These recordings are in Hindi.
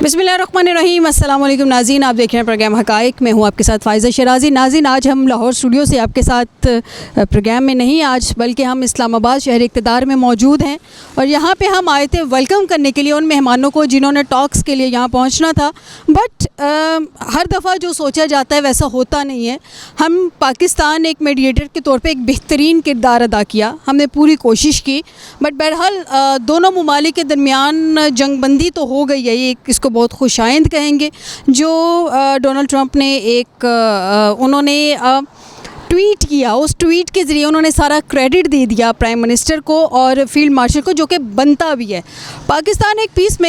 बिस्मिल्लाहिर्रहमानिर्रहीम। अस्सलाम वालेकुम नाज़रीन, आप देख रहे हैं प्रोग्राम हक़ाइक़। मैं हूँ आपके साथ फ़ाइज़ा शराज़ी। नाज़रीन, आज हम लाहौर स्टूडियो से आपके साथ प्रोग्राम में नहीं आज बल्कि हम इस्लामाबाद शहर इक़्तिदार में मौजूद हैं और यहाँ पे हम आए थे वेलकम करने के लिए उन मेहमानों को जिन्होंने टॉक्स के लिए यहाँ पहुँचना था। बट हर दफ़ा जो सोचा जाता है वैसा होता नहीं है। हम पाकिस्तान एक मीडिएटर के तौर पर एक बेहतरीन किरदार अदा किया, हमने पूरी कोशिश की। बट बहरहाल दोनों ममालिक के दरमियान जंगबंदी तो हो गई है, ये इसको बहुत खुशाइंद कहेंगे। जो डोनाल्ड ट्रंप ने उन्होंने ट्वीट किया, उस ट्वीट के ज़रिए उन्होंने सारा क्रेडिट दे दिया प्राइम मिनिस्टर को और फील्ड मार्शल को, जो कि बनता भी है। पाकिस्तान एक पीस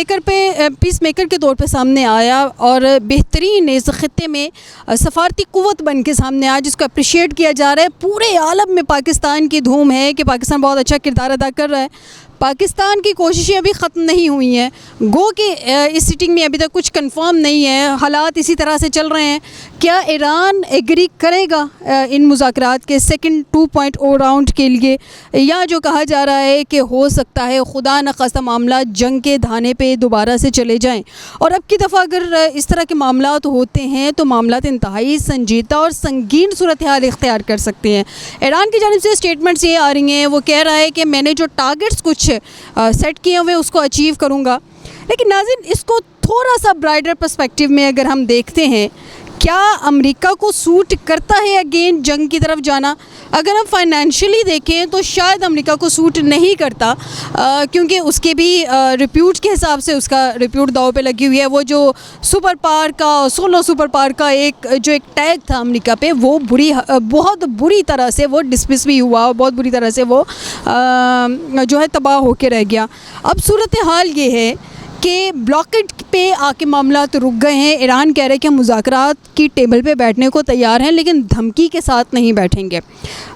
मेकर के तौर पे सामने आया और बेहतरीन इस ख़ित्ते में सफारती क़ुव्वत बन के सामने आया, जिसको अप्रिशिएट किया जा रहा है। पूरे आलम में पाकिस्तान की धूम है कि पाकिस्तान बहुत अच्छा किरदार अदा कर रहा है। पाकिस्तान की कोशिशें अभी ख़त्म नहीं हुई हैं, गो कि इस सिटिंग में अभी तक कुछ कंफर्म नहीं है, हालात इसी तरह से चल रहे हैं। क्या ईरान एग्री करेगा इन मुज़ाकरात के सेकंड 2.0 राउंड के लिए, या जो कहा जा रहा है कि हो सकता है खुदा न ख़ास्ता मामला जंग के धाने पे दोबारा से चले जाएं। और अब की दफ़ा अगर इस तरह के मामलात होते हैं तो मामलात इंतहाई संजीदा और संगीन सूरत हाल इख्तियार कर सकते हैं। ईरान की जानिब से स्टेटमेंट्स ये आ रही हैं, वो कह रहा है कि मैंने जो टारगेट्स कुछ सेट किए हुए उसको अचीव करूँगा। लेकिन नाज़रीन, इसको थोड़ा सा ब्राइडर पर्सपेक्टिव में अगर हम देखते हैं, क्या अमेरिका को सूट करता है अगेन जंग की तरफ जाना? अगर हम फाइनेंशियली देखें तो शायद अमेरिका को सूट नहीं करता, क्योंकि उसके भी रिप्यूट के हिसाब से उसका रिप्यूट दाव पे लगी हुई है। वो जो सुपर पावर का, सोलो सुपर पावर का एक टैग था अमेरिका पे, वो बहुत बुरी तरह से वो डिसमिस भी हुआ और बहुत बुरी तरह से वो जो है तबाह होके रह गया। अब सूरत हाल ये है कि ब्लॉकेट पे आके मामला तो रुक गए हैं। ईरान कह रहे हैं कि हम मुज़ाकरात की टेबल पे बैठने को तैयार हैं, लेकिन धमकी के साथ नहीं बैठेंगे।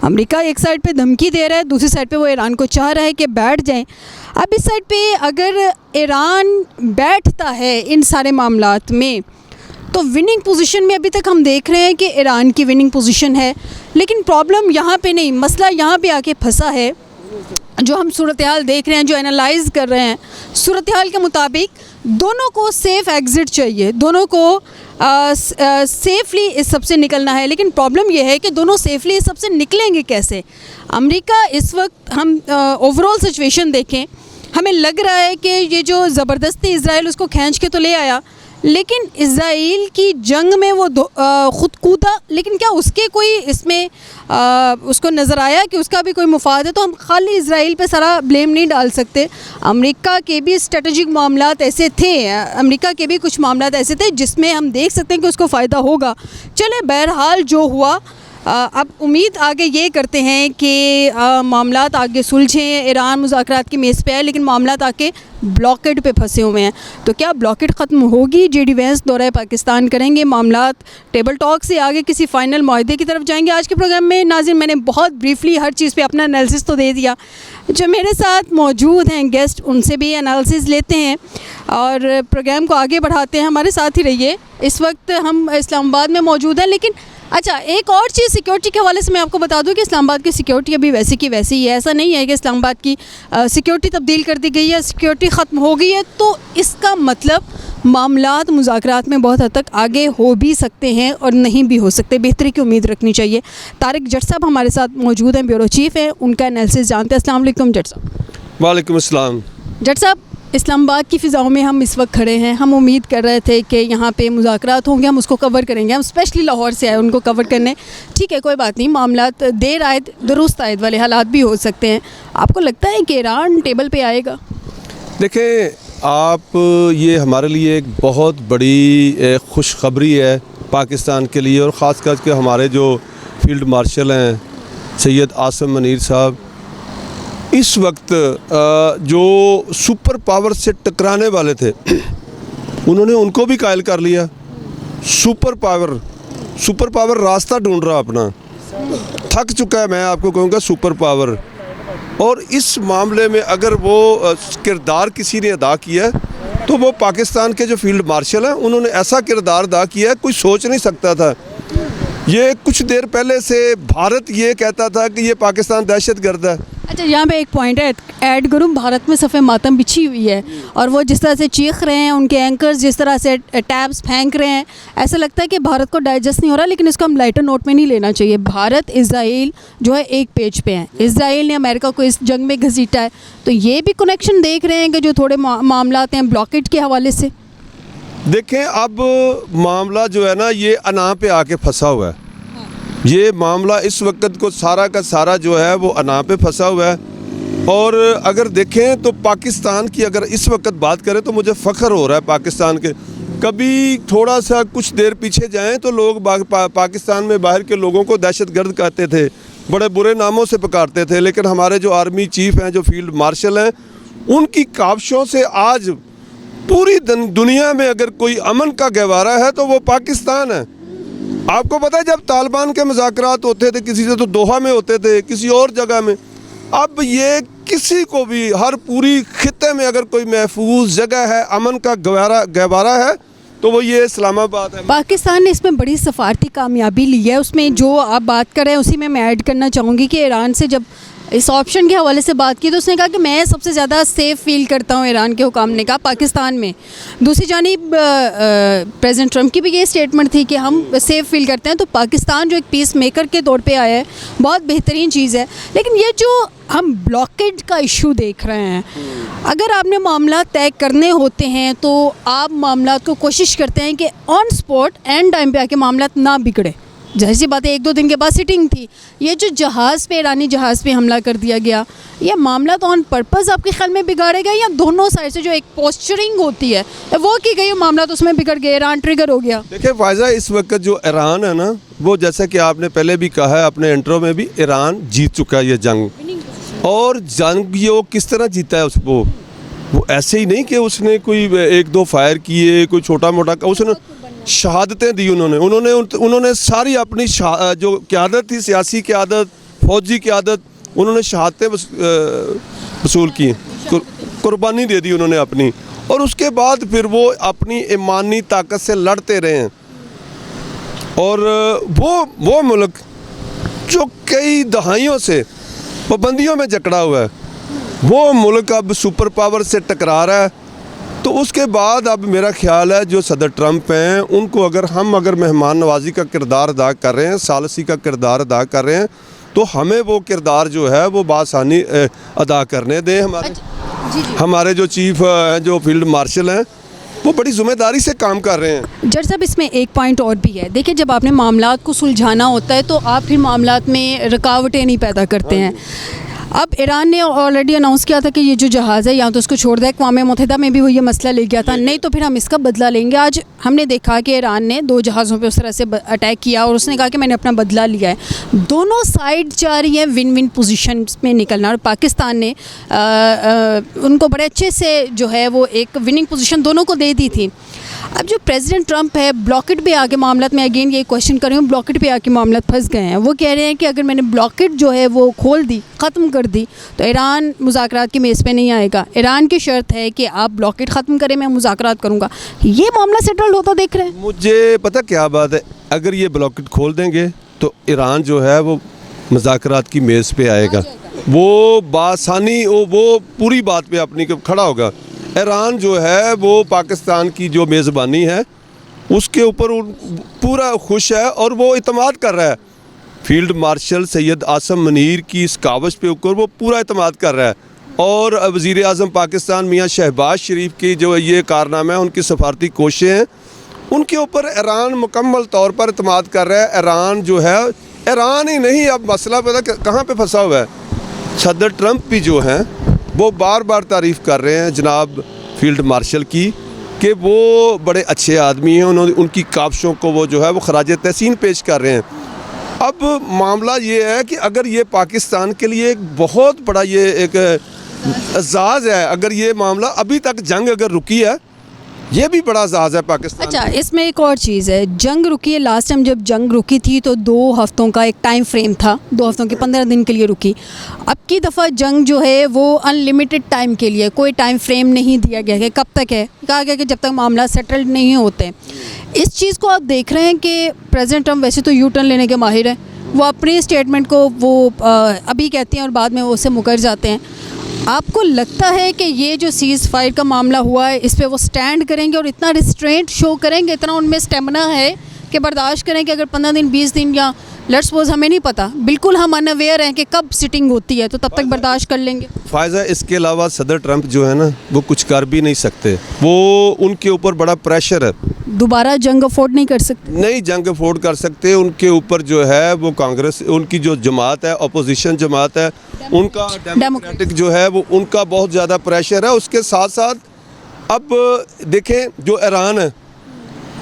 अमेरिका एक साइड पे धमकी दे रहा है, दूसरी साइड पे वो ईरान को चाह रहा है कि बैठ जाएं। अब इस साइड पे अगर ईरान बैठता है इन सारे मामलात में तो विनिंग पोजीशन में अभी तक हम देख रहे हैं कि ईरान की विनिंग पोजीशन है। लेकिन प्रॉब्लम यहाँ पे नहीं, मसला यहाँ पे आके फंसा है। जो हम सूरत हाल देख रहे हैं, जो एनालाइज कर रहे हैं, सूरत हाल के मुताबिक दोनों को सेफ़ एग्ज़िट चाहिए, दोनों को सेफ़ली इस सब से निकलना है। लेकिन प्रॉब्लम यह है कि दोनों सेफ़ली इस सब से निकलेंगे कैसे? अमेरिका इस वक्त, हम ओवरऑल सिचुएशन देखें, हमें लग रहा है कि ये जो ज़बरदस्ती इज़राइल उसको खींच के तो ले आया, लेकिन इज़राइल की जंग में वो ख़ुद कूदा। लेकिन क्या उसके कोई इसमें उसको नज़र आया कि उसका भी कोई मुफाद है? तो हम खाली इज़राइल पे सारा ब्लेम नहीं डाल सकते। अमेरिका के भी स्ट्रेटजिक मामलात ऐसे थे, अमेरिका के भी कुछ मामलात ऐसे थे जिसमें हम देख सकते हैं कि उसको फ़ायदा होगा। चले, बहरहाल जो हुआ, अब उम्मीद आगे ये करते हैं कि मामलात आगे सुलझें। ईरान मुज़ाकरात की मेज़ पे है, लेकिन मामलात आके ब्लॉकेट पे फंसे हुए हैं। तो क्या ब्लॉकेट ख़त्म होगी? JD वैंस दौरा पाकिस्तान करेंगे, मामलात टेबल टॉक से आगे किसी फ़ाइनल मुआहदे की तरफ जाएंगे? आज के प्रोग्राम में नाज़रीन मैंने बहुत ब्रीफली हर चीज़ पे अपना एनालिसिस तो दे दिया। जो मेरे साथ मौजूद हैं गेस्ट, उनसे भी एनालिसिस लेते हैं और प्रोग्राम को आगे बढ़ाते हैं। हमारे साथ ही रहिए। इस वक्त हम इस्लामाबाद में मौजूद हैं, लेकिन अच्छा, एक और चीज़ सिक्योरिटी के हवाले से मैं आपको बता दूं कि इस्लामाबाद की सिक्योरिटी अभी वैसी की वैसी ही है। ऐसा नहीं है कि इस्लामाबाद की सिक्योरिटी तब्दील कर दी गई है, सिक्योरिटी ख़त्म हो गई है। तो इसका मतलब मामलात मुज़ाकरात में बहुत हद तक आगे हो भी सकते हैं और नहीं भी हो सकते। बेहतरी की उम्मीद रखनी चाहिए। तारिक जट साहब हमारे साथ मौजूद हैं, ब्यूरो चीफ़ हैं, उनका एनालिसिस जानते हैं। अस्सलाम वालेकुम जट साहब। वालेकुम अस्सलाम। जट साहब, इस्लामाबाद की फ़िज़ाओं में हम इस वक्त खड़े हैं। हम उम्मीद कर रहे थे कि यहाँ पे मुज़ाकरात होंगे, हम उसको कवर करेंगे। हम स्पेशली लाहौर से आए उनको कवर करने। ठीक है, कोई बात नहीं, मामलात देर आयद दुरुस्त आयद वाले हालात भी हो सकते हैं। आपको लगता है कि ईरान टेबल पे आएगा? देखें आप, ये हमारे लिए एक बहुत बड़ी खुशखबरी है पाकिस्तान के लिए, और ख़ास करके हमारे जो फील्ड मार्शल हैं सैयद आसिम मुनीर साहब, इस वक्त जो सुपर पावर से टकराने वाले थे उन्होंने उनको भी कायल कर लिया। सुपर पावर रास्ता ढूंढ रहा अपना, थक चुका है, मैं आपको कहूँगा सुपर पावर। और इस मामले में अगर वो किरदार किसी ने अदा किया तो वो पाकिस्तान के जो फील्ड मार्शल हैं, उन्होंने ऐसा किरदार अदा किया है कोई सोच नहीं सकता था। ये कुछ देर पहले से भारत ये कहता था कि ये पाकिस्तान दहशतगर्द है। अच्छा, यहाँ पे एक पॉइंट है ऐड करूँ, भारत में सफ़े मातम बिछी हुई है और वो जिस तरह से चीख रहे हैं, उनके एंकर्स जिस तरह से टैब्स फेंक रहे हैं, ऐसा लगता है कि भारत को डाइजेस्ट नहीं हो रहा। लेकिन इसको हम लाइटर नोट में नहीं लेना चाहिए। भारत इज़राइल जो है एक पेज पे है। इज़राइल ने अमेरिका को इस जंग में घसीटा है, तो ये भी कनेक्शन देख रहे हैं कि जो थोड़े मामलात हैं ब्लॉकेट के हवाले से। देखें, अब मामला जो है ना ये अना पे आके फंसा हुआ है। ये मामला इस वक्त को सारा का सारा जो है वो अना पे फंसा हुआ है। और अगर देखें तो पाकिस्तान की अगर इस वक्त बात करें तो मुझे फ़ख्र हो रहा है पाकिस्तान के। कभी थोड़ा सा कुछ देर पीछे जाएं तो लोग पाकिस्तान में बाहर के लोगों को दहशतगर्द कहते थे, बड़े बुरे नामों से पुकारते थे। लेकिन हमारे जो आर्मी चीफ हैं, जो फील्ड मार्शल हैं, उनकी काविशों से आज पूरी दुनिया में अगर कोई अमन का गहवारा है तो वो पाकिस्तान है। आपको पता है, जब तालिबान के मुज़ाकरात होते थे किसी से तो दोहा में होते थे, किसी और जगह में। अब ये किसी को भी हर पूरी खित्ते में अगर कोई महफूज जगह है, अमन का गहवारा है, तो वो ये इस्लामाबाद है। पाकिस्तान ने इसमें बड़ी सफारती कामयाबी ली है। उसमें जो आप बात कर रहे हैं उसी में मैं ऐड करना चाहूँगी कि ईरान से जब इस ऑप्शन के हवाले से बात की तो उसने कहा कि मैं सबसे ज़्यादा सेफ़ फील करता हूँ, ईरान के हुकाम ने कहा, पाकिस्तान में। दूसरी जानिब प्रेसिडेंट ट्रंप की भी ये स्टेटमेंट थी कि हम सेफ़ फील करते हैं। तो पाकिस्तान जो एक पीस मेकर के तौर पे आया है, बहुत बेहतरीन चीज़ है। लेकिन ये जो हम ब्लॉकेज का इशू देख रहे हैं, अगर आपने मामला तय करने होते हैं तो आप मामला को कोशिश करते हैं कि ऑन स्पॉट एंड टाइम पे आके मामला ना बिगड़े। जाहिर सी बात है, 1-2 दिन के बाद सिटिंग थी। ये जो जहाज़ पे, ईरानी जहाज़ पे हमला कर दिया गया, ये मामला तो ऑन पर्पस आपके ख्याल में बिगाड़ेगा या दोनों साइड से जो एक पोस्चरिंग होती है वो की गई, मामला तो उसमें बिगड़ गया, ईरान ट्रिगर हो गया? देखिए फायजा, इस वक्त जो ईरान है ना, वो जैसा कि आपने पहले भी कहा है अपने इंट्रो में भी, ईरान जीत चुका है ये जंग। और जंग ये वो किस तरह जीता है उसको, वो ऐसे ही नहीं कि उसने कोई 1-2 फायर किए, कोई छोटा मोटा, उसने शहादतें दी। उन्होंने सारी अपनी जो क़यादत थी, सियासी क़यादत, फ़ौजी क़यादत, उन्होंने शहादतें वसूल की, कुर्बानी दे दी उन्होंने अपनी। और उसके बाद फिर वो अपनी ईमानी ताकत से लड़ते रहे हैं। और वो मुल्क जो कई दहाइयों से पाबंदियों में जकड़ा हुआ है, वो मुल्क अब सुपर पावर से टकरा रहा है। तो उसके बाद अब मेरा ख्याल है जो सदर ट्रंप हैं, उनको अगर मेहमान नवाजी का किरदार अदा कर रहे हैं, सालसी का किरदार अदा कर रहे हैं, तो हमें वो किरदार जो है वो बासानी अदा करने दें। हमारे जो चीफ जो फील्ड मार्शल हैं, वो बड़ी ज़िम्मेदारी से काम कर रहे हैं। जज साहब, इसमें एक पॉइंट और भी है। देखिए, जब आपने मामलात को सुलझाना होता है तो आप फिर मामलात में रुकावटें नहीं पैदा करते हैं। अब ईरान ने ऑलरेडी अनाउंस किया था कि ये जो जहाज़ है या तो इसको छोड़ दे। अक़वाम मुत्तहिदा में भी वो ये मसला ले गया था, नहीं तो फिर हम इसका बदला लेंगे। आज हमने देखा कि ईरान ने 2 जहाज़ों पे उस तरह से अटैक किया और उसने कहा कि मैंने अपना बदला लिया है। दोनों साइड चाह रही हैं विन विन पोजीशन में निकलना, और पाकिस्तान ने उनको बड़े अच्छे से जो है वो एक विनिंग पोजीशन दोनों को दे दी थी। अब जो प्रेसिडेंट ट्रंप है, ब्लॉकेट पे आके मामलात में, अगेन ये क्वेश्चन कर रही हूँ, ब्लॉकेट पे आके मामलात फंस गए हैं। वो कह रहे हैं कि अगर मैंने ब्लॉकेट जो है वो खोल दी, ख़त्म कर दी, तो ईरान मुज़ाकरात की मेज़ पे नहीं आएगा। ईरान की शर्त है कि आप ब्लॉकेट ख़त्म करें, मैं मुज़ाकरात करूँगा। ये मामला सेटल्ड होता देख रहे हैं। मुझे पता क्या बात है, अगर ये ब्लॉकेट खोल देंगे तो ईरान जो है वो मुज़ाकरात की मेज़ पे आएगा, वो बासानी वो पूरी बात पे अपनी खड़ा होगा। ईरान जो है वो पाकिस्तान की जो मेज़बानी है उसके ऊपर पूरा खुश है और वो इत्मीनान कर रहा है। फील्ड मार्शल सैयद आसम मुनीर की इस कावश पे ऊपर वो पूरा इत्मीनान कर रहा है। और वज़ीर आज़म पाकिस्तान मियाँ शहबाज शरीफ की जो ये कारनामा है, उनकी सफारती कोशिशें हैं, उनके ऊपर ईरान मुकम्मल तौर पर इत्मीनान कर रहा है। ईरान जो है, ईरान ही नहीं, अब मसला पता कहाँ पे फंसा हुआ है। सदर ट्रंप भी जो हैं वो बार बार तारीफ़ कर रहे हैं जनाब फील्ड मार्शल की कि वो बड़े अच्छे आदमी हैं, उन्होंने उनकी काविशों को वो जो है वो खराज तहसीन पेश कर रहे हैं। अब मामला ये है कि अगर ये पाकिस्तान के लिए एक बहुत बड़ा ये एक एजाज़ है, अगर ये मामला अभी तक जंग अगर रुकी है, ये भी बड़ा एजाज़ है पाकिस्तान। अच्छा, इसमें एक और चीज़ है, जंग रुकी है। लास्ट टाइम जब जंग रुकी थी तो 2 हफ्तों का एक टाइम फ्रेम था, 2 हफ्तों के 15 दिन के लिए रुकी। अब की दफ़ा जंग जो है वो अनलिमिटेड टाइम के लिए, कोई टाइम फ्रेम नहीं दिया गया है। कब तक है? कहा गया कि जब तक मामला सेटल्ड नहीं होते। इस चीज़ को आप देख रहे हैं कि प्रेसिडेंट ट्रंप वैसे तो यू टर्न लेने के माहिर है, वो अपने स्टेटमेंट को वो अभी कहते हैं और बाद में वो उससे मुकर जाते हैं। आपको लगता है कि ये जो सीज़ फायर का मामला हुआ है इस पे वो स्टैंड करेंगे और इतना रिस्ट्रेंट शो करेंगे, इतना उनमें स्टेमिना है कि बर्दाश्त करें कि अगर 15 दिन 20 दिन या लेट्स सपोज हमें नहीं पता, बिल्कुल हम अनअवेयर हैं कि कब सिटिंग होती है, तो तब तक बर्दाश्त कर लेंगे? फ़ायज़ा इसके अलावा सदर ट्रंप जो है ना वो कुछ कर भी नहीं सकते, वो उनके ऊपर बड़ा प्रेशर है। दोबारा जंग अफोर्ड नहीं कर सकते? नहीं जंग अफोर्ड कर सकते, उनके ऊपर जो है वो कांग्रेस, उनकी जो जमात है, अपोजिशन जमात है, उनका डेमोक्रेटिक जो है वो उनका बहुत ज़्यादा प्रेशर है। उसके साथ साथ अब देखें जो ईरान है,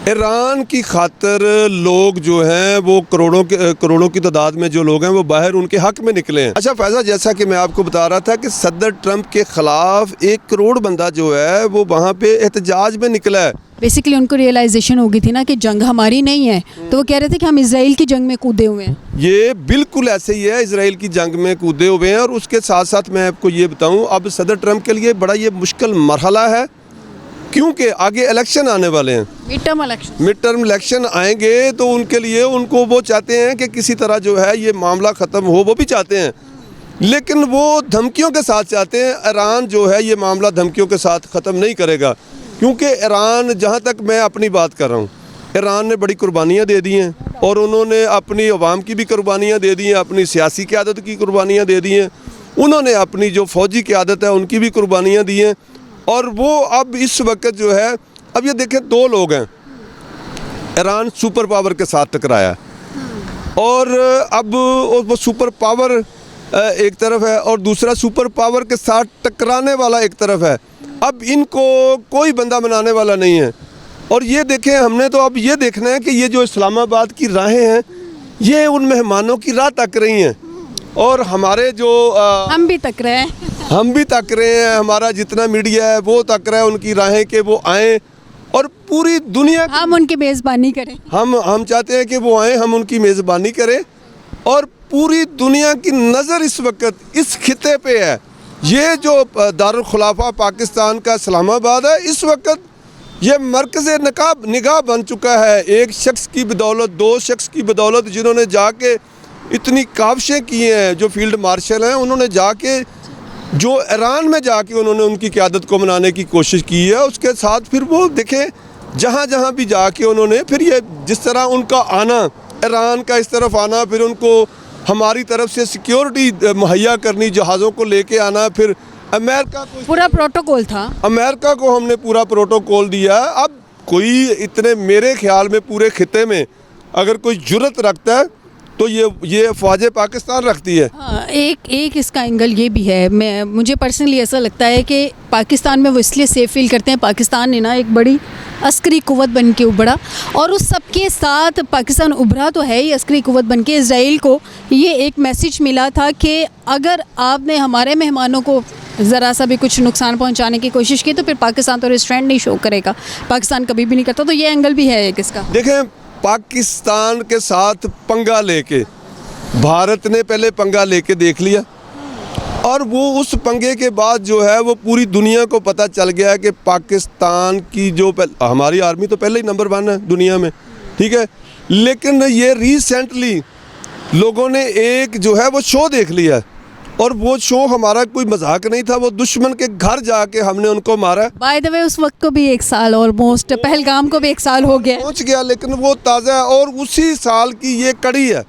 ईरान की खातर लोग जो हैं वो करोड़ों की तादाद में जो लोग हैं वो बाहर उनके हक में निकले हैं। अच्छा फ़ैज़ा, जैसा कि मैं आपको बता रहा था कि सदर ट्रंप के ख़िलाफ़ 1 करोड़ बंदा जो है वो वहाँ पे एहतजाज में निकला है। बेसिकली उनको रियलाइजेशन हो गई थी ना कि जंग हमारी नहीं है, तो वो कह रहे थे कि हम इजराइल की जंग में कूदे हुए हैं। ये बिल्कुल ऐसे ही है, इजराइल की जंग में कूदे हुए हैं। और उसके साथ साथ मैं आपको ये बताऊँ, अब सदर ट्रंप के लिए बड़ा ये मुश्किल मरहला है, क्योंकि आगे इलेक्शन आने वाले हैं, मिड टर्म इलेक्शन आएंगे, तो उनके लिए उनको वो चाहते हैं कि किसी तरह जो है ये मामला ख़त्म हो, वो भी चाहते हैं, लेकिन वो धमकियों के साथ चाहते हैं। ईरान जो है ये मामला धमकियों के साथ ख़त्म नहीं करेगा, क्योंकि ईरान, जहाँ तक मैं अपनी बात कर रहा हूँ, ईरान ने बड़ी कुर्बानियाँ दे दी हैं और उन्होंने अपनी अवाम की भी कुर्बानियाँ दे दी हैं, अपनी सियासी क़यादत की कुर्बानियाँ दे दी हैं, उन्होंने अपनी जो फ़ौजी क़यादत है उनकी भी कुर्बानियाँ दी हैं। और वो अब इस वक्त जो है, अब ये देखें 2 लोग हैं, ईरान सुपर पावर के साथ टकराया और अब वो सुपर पावर एक तरफ है और दूसरा सुपर पावर के साथ टकराने वाला एक तरफ है। अब इनको कोई बंदा बनाने वाला नहीं है। और ये देखें, हमने तो अब ये देखना है कि ये जो इस्लामाबाद की राहें हैं ये उन मेहमानों की राह तक रही हैं और हमारे जो हम भी तक रहे हैं हमारा जितना मीडिया है वो तक रहा है उनकी राहें कि वो आएँ और पूरी दुनिया हम उनकी मेज़बानी करें। हम चाहते हैं कि वो आएँ, हम उनकी मेज़बानी करें और पूरी दुनिया की नज़र इस वक्त इस खिते पे है। ये जो दारुल खुलाफा पाकिस्तान का इस्लामाबाद है, इस वक्त ये मरकज़ निगाह बन चुका है। एक शख्स की बदौलत, 2 शख्स की बदौलत, जिन्होंने जाके इतनी काविशें की हैं, जो फील्ड मार्शल हैं, उन्होंने जाके जो ईरान में जाके उन्होंने उनकी क़यादत को मनाने की कोशिश की है। उसके साथ फिर वो देखें जहाँ भी जाके उन्होंने फिर ये जिस तरह उनका आना, ईरान का इस तरफ आना, फिर उनको हमारी तरफ से सिक्योरिटी मुहैया करनी, जहाज़ों को लेके आना, फिर अमेरिका को पूरा प्रोटोकॉल था, अमेरिका को हमने पूरा प्रोटोकॉल दिया। अब कोई इतने, मेरे ख्याल में पूरे खिते में अगर कोई जुर्रत रखता है तो ये फ़ौज पाकिस्तान रखती है। हाँ, एक इसका एंगल ये भी है, मुझे पर्सनली ऐसा लगता है कि पाकिस्तान में वो इसलिए सेफ फील करते हैं, पाकिस्तान ने ना एक बड़ी अस्करी कुव्वत बन के उभरा और उस सब के साथ पाकिस्तान उभरा तो है ही अस्करी कुव्वत बन के। इजराइल को ये एक मैसेज मिला था कि अगर आपने हमारे मेहमानों को ज़रा सा भी कुछ नुकसान पहुंचाने की कोशिश की तो फिर पाकिस्तान तो रिस्ट्रेंट नहीं शो करेगा, पाकिस्तान कभी भी नहीं करता। तो ये एंगल भी है एक इसका। देखें, पाकिस्तान के साथ पंगा लेके भारत ने पहले पंगा लेके देख लिया और वो उस पंगे के बाद जो है वो पूरी दुनिया को पता चल गया कि पाकिस्तान की जो हमारी आर्मी तो पहले ही नंबर 1 है दुनिया में, ठीक है, लेकिन ये रिसेंटली लोगों ने एक जो है वो शो देख लिया और वो शो हमारा कोई मजाक नहीं था, वो दुश्मन के घर जाके हमने उनको मारा। बाय द वे उस वक्त को भी 1 साल ऑलमोस्ट, पहलगाम को भी 1 साल हो गया, पहुँच गया, लेकिन वो ताज़ा है और उसी साल की ये कड़ी है,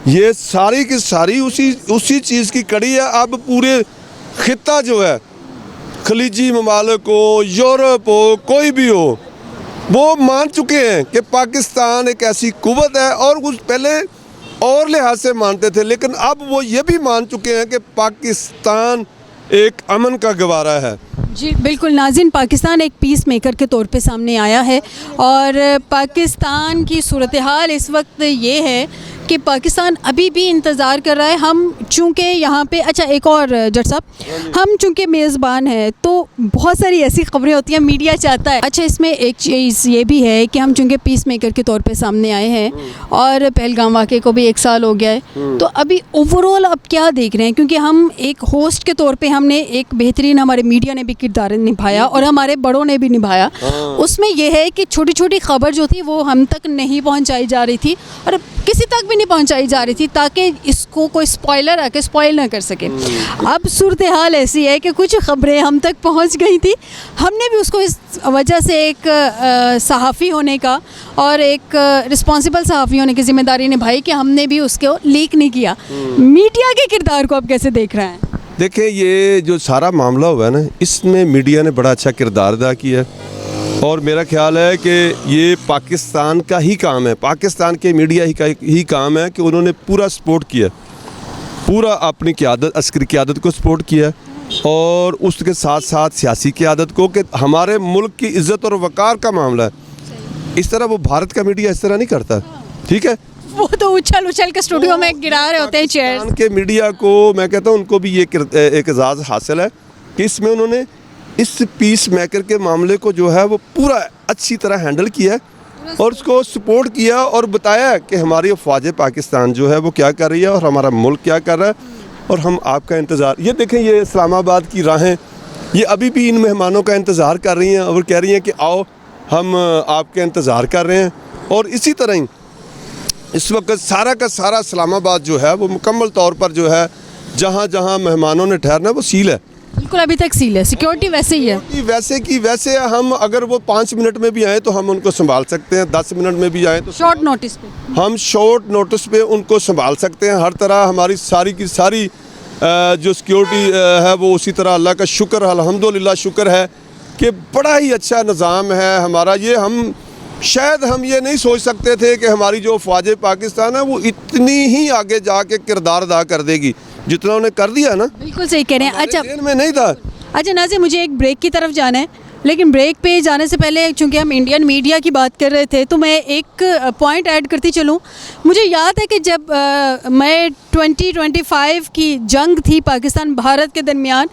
ये सारी की सारी उसी चीज़ की कड़ी है। अब पूरे खिता जो है, खलीजी ममालिक हो, यूरोप हो, कोई भी हो, वो मान चुके हैं कि पाकिस्तान एक ऐसी कुव्वत है और उस पहले और लिहाज से मानते थे, लेकिन अब वो ये भी मान चुके हैं कि पाकिस्तान एक अमन का गवारा है। जी बिल्कुल नाज़रीन, पाकिस्तान एक पीस मेकर के तौर पे सामने आया है और पाकिस्तान की सूरत हाल इस वक्त ये है कि पाकिस्तान अभी भी इंतज़ार कर रहा है। हम चूँकि यहाँ पे, अच्छा एक और जट साहब, हम चूँकि मेज़बान हैं तो बहुत सारी ऐसी ख़बरें होती हैं, मीडिया चाहता है। अच्छा, इसमें एक चीज़ ये भी है कि हम चूँकि पीस मेकर के तौर पे सामने आए हैं और पहलगाम वाक़े को भी 1 साल हो गया है, तो अभी ओवरऑल अब क्या देख रहे हैं, क्योंकि हम एक होस्ट के तौर पर हमने एक बेहतरीन, हमारे मीडिया ने भी किरदार निभाया और हमारे बड़ों ने भी निभाया। उसमें यह है कि छोटी छोटी खबर जो थी वो हम तक नहीं पहुँचाई जा रही थी और किसी तक भी नहीं पहुंचाई जा रही थी ताकि इसको कोई स्पॉइलर आके स्पॉइल ना कर सके। अब सूरत हाल ऐसी है कि कुछ ख़बरें हम तक पहुंच गई थी, हमने भी उसको इस वजह से एक सहाफ़ी होने का और एक रिस्पॉन्सिबल सहाफ़ी होने की ज़िम्मेदारी निभाई कि हमने भी उसको लीक नहीं किया। मीडिया के किरदार को आप कैसे देख रहे हैं? देखिए, ये जो सारा मामला हुआ है ना, इसमें मीडिया ने बड़ा अच्छा किरदार अदा किया और मेरा ख्याल है कि ये पाकिस्तान का ही काम है, पाकिस्तान के मीडिया ही काम है कि उन्होंने पूरा सपोर्ट किया, पूरा अपनी क़यादत, अस्करी क़यादत को सपोर्ट किया और उसके साथ साथ सियासी क़यादत को, कि हमारे मुल्क की इज़्ज़त और वक़ार का मामला है। इस तरह वो भारत का मीडिया इस तरह नहीं करता, ठीक है। वो तो उछल उछल के स्टूडियो में गिरा रहे होते हैं चेयर्स। पाकिस्तान के मीडिया को मैं कहता हूँ उनको भी ये एक एजाज़ हासिल है कि इसमें उन्होंने इस पीस मेकर के मामले को जो है वो पूरा अच्छी तरह हैंडल किया है और उसको सपोर्ट किया और बताया कि हमारी अफवाज पाकिस्तान जो है वो क्या कर रही है और हमारा मुल्क क्या कर रहा है और हम आपका इंतज़ार। ये देखें, ये इस्लामाबाद की राहें ये अभी भी इन मेहमानों का इंतज़ार कर रही हैं और कह रही हैं कि आओ हम आपका इंतज़ार कर रहे हैं। और इसी तरह ही इस वक्त सारा का सारा इस्लामाबाद जो है वो मुकम्मल तौर पर जो है जहाँ जहाँ मेहमानों ने ठहरना है वो सील है, बिल्कुल अभी तक सील है। सिक्योरिटी वैसे ही है, वैसे की वैसे। हम अगर वो 5 मिनट में भी आए तो हम उनको संभाल सकते हैं, 10 मिनट में भी आए तो शॉर्ट नोटिस पे हम शॉर्ट नोटिस पे उनको संभाल सकते हैं। हर तरह हमारी सारी की सारी जो सिक्योरिटी है वो उसी तरह, अल्लाह का शुक्र, अल्हम्दुलिल्लाह शुक्र है कि बड़ा ही अच्छा निज़ाम है हमारा। ये हम शायद हम ये नहीं सोच सकते थे कि हमारी जो अफवाज पाकिस्तान है वो इतनी ही आगे जाके किरदार अदा कर देगी जितना उन्हें कर दिया ना। बिल्कुल सही कह रहे हैं। अच्छा, ज़हन में नहीं था। अच्छा नाज़िर, मुझे एक ब्रेक की तरफ जाना है, लेकिन ब्रेक पे जाने से पहले चूँकि हम इंडियन मीडिया की बात कर रहे थे तो मैं एक पॉइंट ऐड करती चलूँ। मुझे याद है कि जब मैं 2025 की जंग थी पाकिस्तान भारत के दरमियान,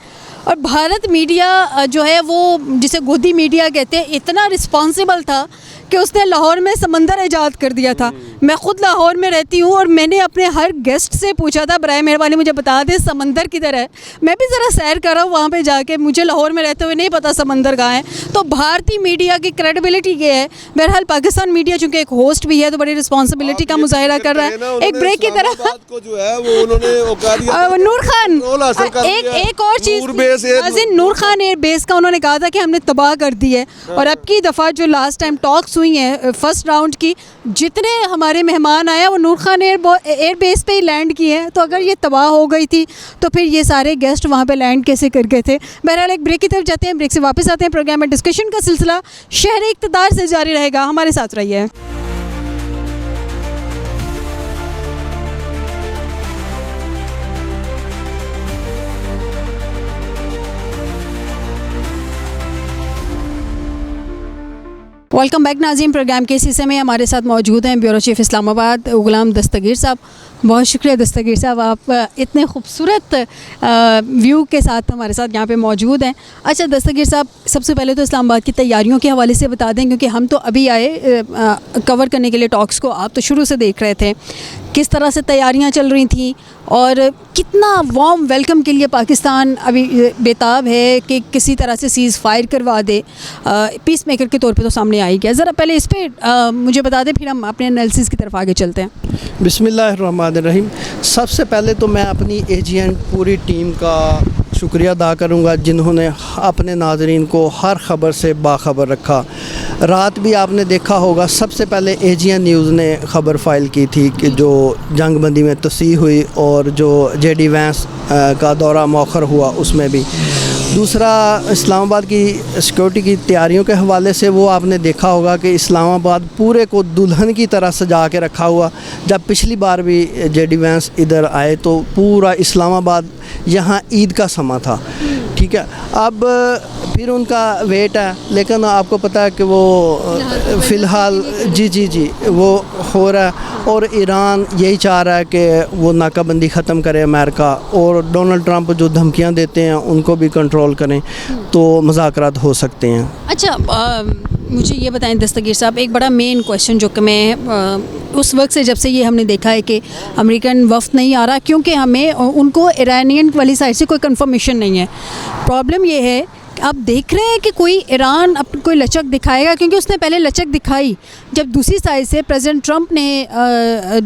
और भारत मीडिया जो है वो जिसे गोदी मीडिया कहते हैं, इतना रिस्पॉन्सिबल था कि उसने लाहौर में समंदर ईजाद कर दिया था। मैं ख़ुद लाहौर में रहती हूँ और मैंने अपने हर गेस्ट से पूछा था, बराए मेहरबानी मुझे बता दे समंदर किधर है। मैं भी ज़रा सैर कर रहा हूँ वहाँ पे जाके, मुझे लाहौर में रहते हुए नहीं पता समंदर कहाँ है। तो भारतीय मीडिया की क्रेडिबिलिटी ये है। बहरहाल पाकिस्तान मीडिया चूँकि एक होस्ट भी है तो बड़ी रिस्पॉन्सिबिलिटी का मुजाहिरा कर रहा है। एक ब्रेक की तरफ नूर खान, एक और चीज़, नूर खान एयर बेस का उन्होंने कहा था कि हमने तबाह कर दी है। और अब की दफ़ा जो लास्ट टाइम टॉक्स हुई हैं फर्स्ट राउंड की, जितने हमारे मेहमान आए वो नूर खान एयर बेस पे ही लैंड किए हैं। तो अगर ये तबाह हो गई थी तो फिर ये सारे गेस्ट वहाँ पे लैंड कैसे कर गए थे। बहरहाल एक ब्रेक की तरफ जाते हैं, ब्रेक से वापस आते हैं। प्रोग्राम में डिस्कशन का सिलसिला शहर इक़्तिदार से जारी रहेगा, हमारे साथ रहिए। वेलकम बैक नाज़रीन। प्रोग्राम के इस हिस्से में हमारे साथ मौजूद हैं ब्यूरो चीफ इस्लामाबाद गुलाम दस्तगीर साहब। बहुत शुक्रिया दस्तगीर साहब, आप इतने खूबसूरत व्यू के साथ हमारे साथ यहाँ पे मौजूद हैं। अच्छा दस्तगीर साहब, सबसे पहले तो इस्लामाबाद की तैयारियों के हवाले से बता दें, क्योंकि हम तो अभी आए कवर करने के लिए टॉक्स को, आप तो शुरू से देख रहे थे किस तरह से तैयारियां चल रही थी और कितना वार्म वेलकम के लिए पाकिस्तान अभी बेताब है कि किसी तरह से सीज़ फायर करवा दे। पीस मेकर के तौर पे तो सामने आ ही गया। ज़रा पहले इस पर मुझे बता दें, फिर हम अपने एनालिसिस की तरफ आगे चलते हैं। बिस्मिल्लाहिर्रहमानिर्रहीम। सबसे पहले तो मैं अपनी एजीएन पूरी टीम का शुक्रिया अदा करूँगा जिन्होंने अपने नाज़रीन को हर ख़बर से बाखबर रखा। रात भी आपने देखा होगा, सबसे पहले एजीएन न्यूज़ ने ख़बर फाइल की थी कि जो जंगबंदी में तसीह हुई और जो जेडी वैंस का दौरा मौखर हुआ उसमें भी। दूसरा, इस्लामाबाद की सिक्योरिटी की तैयारियों के हवाले से वो आपने देखा होगा कि इस्लामाबाद पूरे को दुल्हन की तरह सजा के रखा हुआ। जब पिछली बार भी जेडी वैंस इधर आए तो पूरा इस्लामाबाद यहाँ ईद का समा था, ठीक है। अब फिर उनका वेट है, लेकिन आपको पता है कि वो फ़िलहाल जी वो हो रहा है और ईरान यही चाह रहा है कि वो नाकाबंदी ख़त्म करे अमेरिका, और डोनाल्ड ट्रंप जो धमकियां देते हैं उनको भी कंट्रोल करें तो मुज़ाकरात हो सकते हैं। अच्छा, मुझे ये बताएं दस्तगीर साहब, एक बड़ा मेन क्वेश्चन जो कि मैं उस वक्त से जब से ये हमने देखा है कि अमेरिकन वफ़द नहीं आ रहा, क्योंकि हमें उनको ईरानियन वाली साइड से कोई कंफर्मेशन नहीं है। प्रॉब्लम ये है आप देख रहे हैं कि कोई ईरान अब कोई लचक दिखाएगा? क्योंकि उसने पहले लचक दिखाई जब दूसरी साइड से प्रेसिडेंट ट्रंप ने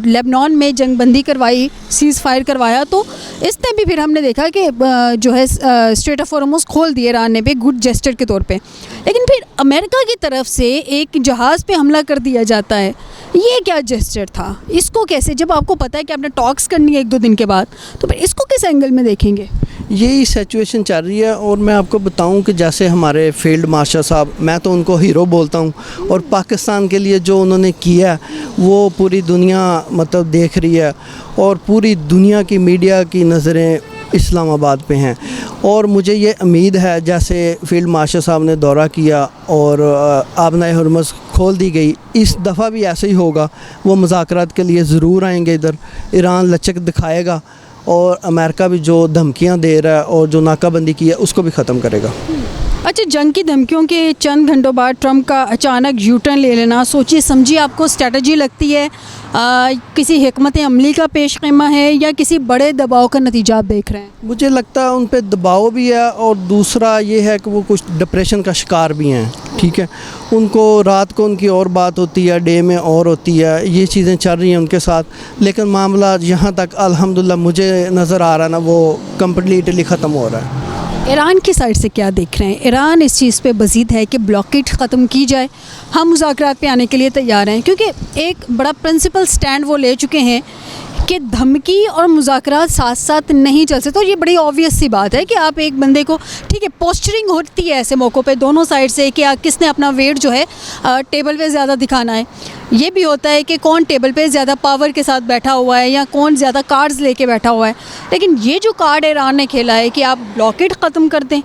लेबनान में जंगबंदी करवाई, सीज़ फायर करवाया, तो इसने भी फिर हमने देखा कि जो है स्ट्रेट ऑफ हॉर्मुज़ खोल दिए ईरान ने भी गुड जेस्चर के तौर पे। लेकिन फिर अमेरिका की तरफ से एक जहाज़ पे हमला कर दिया जाता है, ये क्या जेस्चर था? इसको कैसे, जब आपको पता है कि आपने टॉक्स करनी है 1-2 दिन के बाद, तो फिर इसको किस एंगल में देखेंगे? यही सिचुएशन चल रही है। और मैं आपको बताऊं कि जैसे हमारे फील्ड मार्शल साहब, मैं तो उनको हीरो बोलता हूं, और पाकिस्तान के लिए जो उन्होंने किया वो पूरी दुनिया मतलब देख रही है, और पूरी दुनिया की मीडिया की नज़रें इस्लामाबाद पे हैं। और मुझे ये उम्मीद है जैसे फील्ड मार्शल साहब ने दौरा किया और आबनाए हुर्मुज़ खोल दी गई, इस दफ़ा भी ऐसे ही होगा। वो मुज़ाकरात के लिए ज़रूर आएंगे इधर, ईरान लचक दिखाएगा, और अमेरिका भी जो धमकियां दे रहा है और जो नाकाबंदी की है उसको भी ख़त्म करेगा। अच्छा, जंग की धमकियों के चंद घंटों बाद ट्रंप का अचानक यू टर्न ले लेना, सोचिए समझिए आपको स्ट्रेटजी लगती है, किसी हिकमत अमली का पेश ख़ैमा है, या किसी बड़े दबाव का नतीजा आप देख रहे हैं? मुझे लगता है उन पे दबाव भी है, और दूसरा ये है कि वो कुछ डिप्रेशन का शिकार भी हैं। ठीक है, उनको रात को उनकी और बात होती है, डे में और होती है, ये चीज़ें चल रही हैं उनके साथ। लेकिन मामला यहाँ तक अल्हम्दुलिल्लाह मुझे नज़र आ रहा है ना, वो कम्प्लीटली ख़त्म हो रहा है। ईरान की साइड से क्या देख रहे हैं? ईरान इस चीज़ पे बजीद है कि ब्लॉकेट ख़त्म की जाए, हम मुज़ाकरात पे आने के लिए तैयार हैं, क्योंकि एक बड़ा प्रिंसिपल स्टैंड वो ले चुके हैं कि धमकी और मुज़ाकरात साथ साथ नहीं चल सकते। और ये बड़ी ऑब्वियस सी बात है कि आप एक बंदे को, ठीक है, पोस्चरिंग होती है ऐसे मौक़ों पे दोनों साइड से कि किसने अपना वेट जो है टेबल पे ज़्यादा दिखाना है। ये भी होता है कि कौन टेबल पे ज़्यादा पावर के साथ बैठा हुआ है, या कौन ज़्यादा कार्ड्स लेके बैठा हुआ है। लेकिन ये जो कार्ड ईरान ने खेला है कि आप ब्लॉकेट ख़त्म कर दें,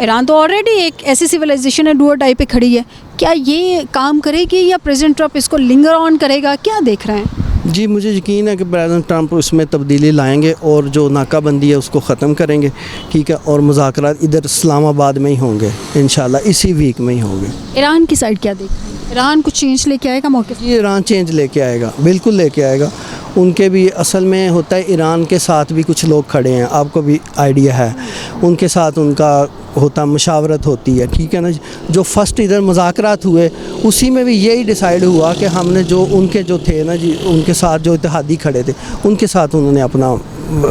ईरान तो ऑलरेडी एक ऐसी सिविलाइजेशन है डू और डाई पे खड़ी है, क्या ये काम करेगी या प्रेसिडेंट ट्रंप इसको लिंगर ऑन करेगा? क्या देख रहे हैं? जी, मुझे यकीन है कि प्रेसिडेंट ट्रंप इसमें तब्दीली लाएंगे और जो नाकाबंदी है उसको ख़त्म करेंगे। ठीक है, और मुज़ाकरात इधर इस्लामाबाद में ही होंगे इंशाल्लाह, इसी वीक में ही होंगे। ईरान की साइड क्या देख रहे हैं? ईरान कुछ चेंज लेके आएगा मौके? जी, ईरान चेंज लेके आएगा, बिल्कुल लेके आएगा। उनके भी असल में होता है, ईरान के साथ भी कुछ लोग खड़े हैं, आपको भी आइडिया है, उनके साथ उनका होता मशावरत होती है। ठीक है ना, जो फर्स्ट इधर मुज़ाकरात हुए उसी में भी यही डिसाइड हुआ कि हमने जो उनके जो थे ना जी, उनके साथ जो इत्तेहादी खड़े थे उनके साथ उन्होंने अपना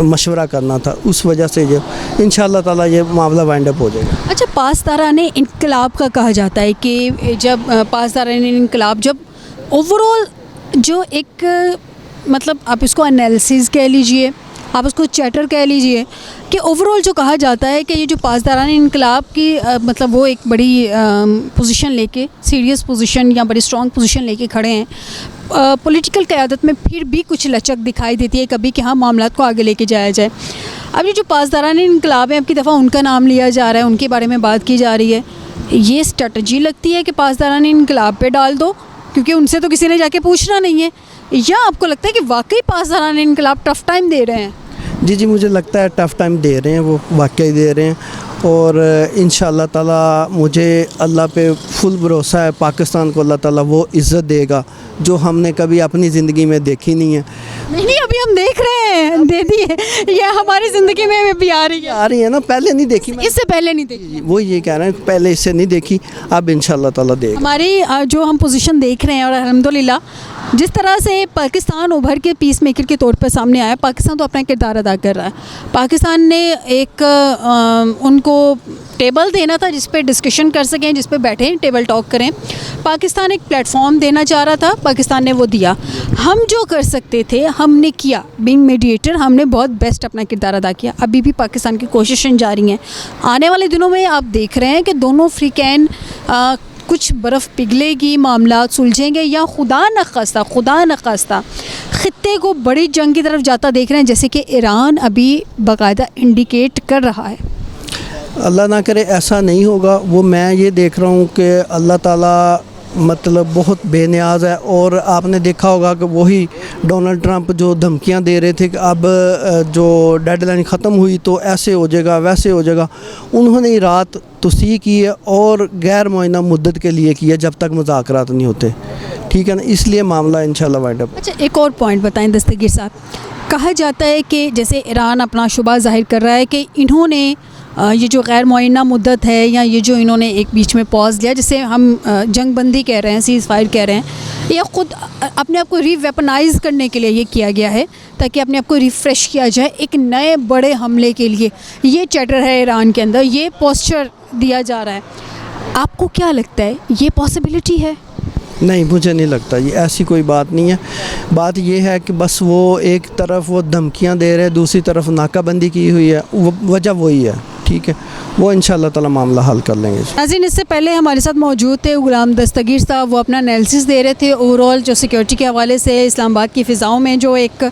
मशवरा करना था। उस वजह से जो इंशाअल्लाह ताला ये मामला वाइंड अप हो जाएगा। अच्छा, पासदाराने इनकलाब का कहा जाता है कि जब पासदाराने इनकलाब, जब ओवरऑल जो एक मतलब आप इसको एनालिसिस कह लीजिए, आप उसको चैटर कह लीजिए, कि ओवरऑल जो कहा जाता है कि ये जो पासदाराने इनकलाब की मतलब वो एक बड़ी पोजीशन लेके, सीरियस पोजीशन या बड़ी स्ट्रॉन्ग पोजीशन लेके खड़े हैं। पॉलिटिकल क़यादत में फिर भी कुछ लचक दिखाई देती है कभी कि हाँ मामलात को आगे लेके जाया जाए। अब ये जो पासदाराने इनकलाब है, अब की दफ़ा उनका नाम लिया जा रहा है, उनके बारे में बात की जा रही है, ये स्ट्रेटजी लगती है कि पासदाराने इनकलाब पे डाल दो क्योंकि उनसे तो किसी ने जाके पूछना नहीं है, या आपको लगता है कि वाकई पासदाराने इनकलाब टफ़ टाइम दे रहे हैं? जी, मुझे लगता है टफ़ टाइम दे रहे हैं, वो वाकई दे रहे हैं। और इंशाअल्लाह ताला मुझे अल्लाह पे फुल भरोसा है, पाकिस्तान को अल्लाह ताला वो इज़्ज़त देगा जो हमने कभी अपनी ज़िंदगी में देखी नहीं है। नहीं, अभी हम देख रहे हैं, दे दी है, ये हमारी ज़िंदगी में भी आ रही है ना, पहले नहीं देखी, इससे पहले नहीं देखी। वो ये कह रहे हैं पहले इससे नहीं देखी, अब इंशाअल्लाह ताला देगा। हमारी जो हम पोजीशन देख रहे हैं, और अल्हम्दुलिल्लाह जिस तरह से पाकिस्तान उभर के पीस मेकर के तौर पर सामने आया, पाकिस्तान तो अपना किरदार अदा कर रहा है। पाकिस्तान ने एक उनको टेबल देना था जिस पे डिस्कशन कर सकें, जिस पे बैठें, टेबल टॉक करें। पाकिस्तान एक प्लेटफॉर्म देना चाह रहा था, पाकिस्तान ने वो दिया। हम जो कर सकते थे हमने किया, बीइंग मीडिएटर हमने बहुत बेस्ट अपना किरदार अदा किया। अभी भी पाकिस्तान की कोशिशें जारी हैं। आने वाले दिनों में आप देख रहे हैं कि दोनों अफ्रीकैन कुछ बर्फ़ पिघलेगी, मामला सुलझेंगे, या खुदा न खास्ता ख़ित्ते को बड़ी जंग की तरफ जाता देख रहे हैं, जैसे कि ईरान अभी बाकायदा इंडिकेट कर रहा है। अल्लाह ना करे ऐसा नहीं होगा। वो मैं ये देख रहा हूँ कि अल्लाह ताला मतलब बहुत बेनियाज़ है। और आपने देखा होगा कि वही डोनाल्ड ट्रंप जो धमकियां दे रहे थे कि अब जो डेडलाइन ख़त्म हुई तो ऐसे हो जाएगा, वैसे हो जाएगा, उन्होंने रात तोसी की है और गैर मुआयना मुद्दत के लिए की है जब तक मुज़ाकरात नहीं होते। ठीक है ना, इसलिए मामला इंशाल्लाह वाइंड अप। अच्छा, एक और पॉइंट बताएं दस्तगीर साहब। कहा जाता है कि जैसे ईरान अपना शुबा ज़ाहिर कर रहा है कि इन्होंने ये जो गैर मुअय्यना मुद्दत है या ये जो इन्होंने एक बीच में पॉज लिया जिसे हम जंग बंदी कह रहे हैं, सीज़ फायर कह रहे हैं, ये ख़ुद अपने आप को रीवेपनाइज़ करने के लिए ये किया गया है ताकि अपने आप को रिफ़्रेश किया जाए एक नए बड़े हमले के लिए। ये चैटर है ईरान के अंदर, ये पोस्चर दिया जा रहा है। आपको क्या लगता है ये पॉसिबिलिटी है? नहीं, मुझे नहीं लगता, ये ऐसी कोई बात नहीं है। बात ये है कि बस वो एक तरफ वो धमकियां दे रहे हैं, दूसरी तरफ नाकाबंदी की हुई है, वजह वही है। ठीक है, वो इंशाल्लाह ताला मामला हल कर लेंगे। नाज़रीन, इससे पहले हमारे साथ मौजूद थे गुलाम दस्तगीर साहब, वो अपना एनालिसिस दे रहे थे ओवरऑल जो सिक्योरिटी के हवाले से इस्लामाबाद की फ़िज़ाओं में जो एक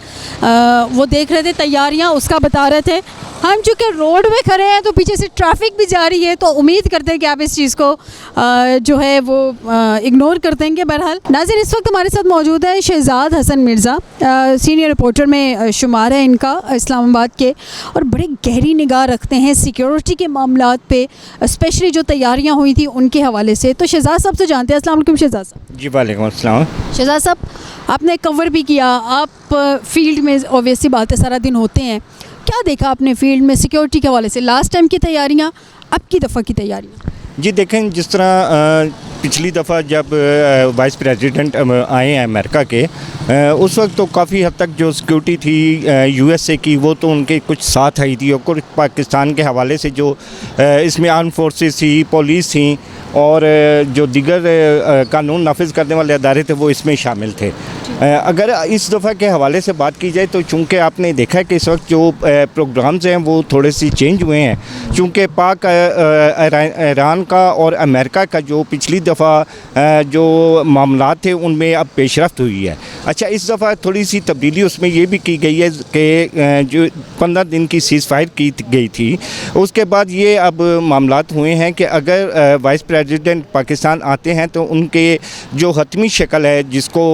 वो देख रहे थे तैयारियां, उसका बता रहे थे। हम चूँकि रोड में खड़े हैं तो पीछे से ट्रैफिक भी जा रही है, तो उम्मीद करते हैं कि आप इस चीज़ को जो है वो इग्नोर कर देंगे। बहरहाल नाज़रीन, इस वक्त हमारे साथ मौजूद है शहजाद हसन मिर्ज़ा, सीनियर रिपोर्टर में शुमार है इनका इस्लामाबाद के, और बड़े गहरी निगाह रखते हैं सिक्योरिटी के मामलात पे, स्पेशली जो तैयारियां हुई थी उनके हवाले से। तो शहजाद साहब से जानते हैं। अस्सलाम वालेकुम शहजाद साहब। जी वालेकुम अस्सलाम। शहजाद साहब, आपने कवर भी किया, आप फील्ड में ऑब्वियसली बात है सारा दिन होते हैं, क्या देखा आपने फील्ड में सिक्योरिटी के हवाले से, लास्ट टाइम की तैयारियां, अब की दफ़ा की तैयारियां? जी देखें, जिस तरह पिछली दफ़ा जब वाइस प्रेसिडेंट आए हैं अमेरिका के, उस वक्त तो काफ़ी हद तक जो सिक्योरिटी थी यूएसए की वो तो उनके कुछ साथ आई थी, और कुछ पाकिस्तान के हवाले से जो इसमें आर्म फोर्सेस थी, पुलिस थी, और जो दीगर कानून नाफिज करने वाले अदारे थे वो इसमें शामिल थे। अगर इस दफ़ा के हवाले से बात की जाए तो चूँकि आपने देखा है कि इस वक्त जो प्रोग्राम्स हैं वो थोड़े से चेंज हुए हैं, चूँकि पाक ईरान का और अमेरिका का जो पिछली दफ़ा जो मामलात थे उनमें अब पेशरफ्त हुई है। अच्छा, इस दफ़ा थोड़ी सी तब्दीली उसमें ये भी की गई है कि जो 15 दिन की सीज़ फायर की गई थी, उसके बाद ये अब मामलात हुए हैं कि अगर वाइस प्रेसिडेंट पाकिस्तान आते हैं तो उनके जो हतमी शक्ल है, जिसको